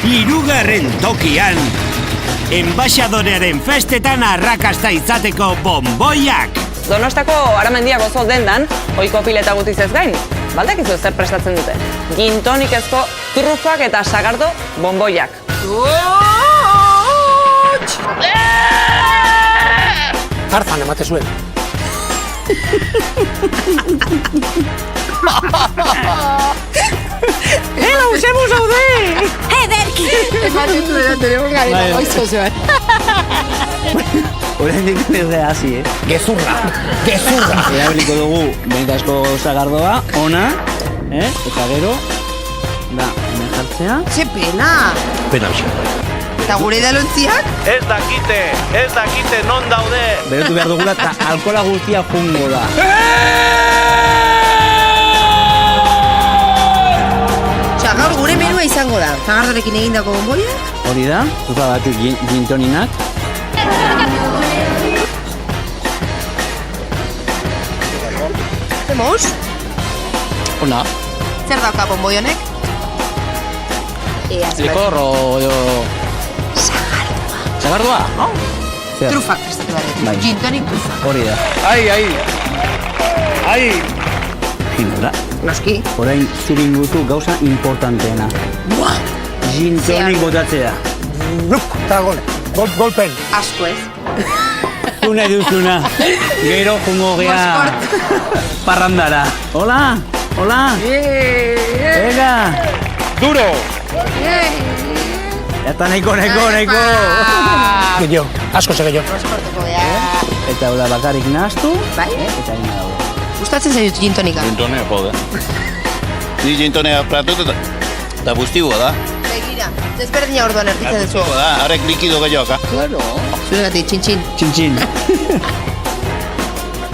hirugarren tokian, enbaixadorearen festetan arrakasta izateko bonboiak. Donostako Aramendia gozo dendan, ohiko pileta gutiz ez gain, baldakizu zer prestatzen dute. Gin tonikezko trufak eta sagardo bonboiak. Tarzan emate zuen. Ela, usemos zaude! Ederki! Ematen zuen, tenemos gareta goizo zuen. Horrendik nire hasi, Gezurra! Gezurra! Erabiliko dugu benetazko sagardoa, ona, eta gero, da, hemen jartzea. Ze pena! Pena bixa. Eta gure edalontziak? Ez dakite non daude. Berotu behar dugula eta alkola guztia jungo da. Osea, gaur gure menua izango da. Zagardorekin egindako bonboia? Hori da, zuza batzuk gin toninak. Hemos? Ona. Zer dauka bonboi honek? Likor o... Sagardoa, no? Trufak prestatu Bai. behar. Gin tonic trufak. Hori da. Ai! Ginora. Noski. Orain ziringutu gauza importanteena. Gin tonik botatzea. Luk! Eta gole. Golpen. Asko ez. Zune duzuna. Gero jungo gea parrandara. Hola! Hola! Ega! Duro! Eta nahiko! Gehiago. Asko ze gehiago. Oskortuko gea. Eta hola bakarrik nahaztu. Bai? Eta egin dago. Gustatzen zaitut gin tonika. Gintonea, jode. Ni gintonea pratut eta guztiua da. Begira, desberdina orduan erditzen duzu. Harek likido gehiagoka. Zuregatik, txin-txin. Txin-txin.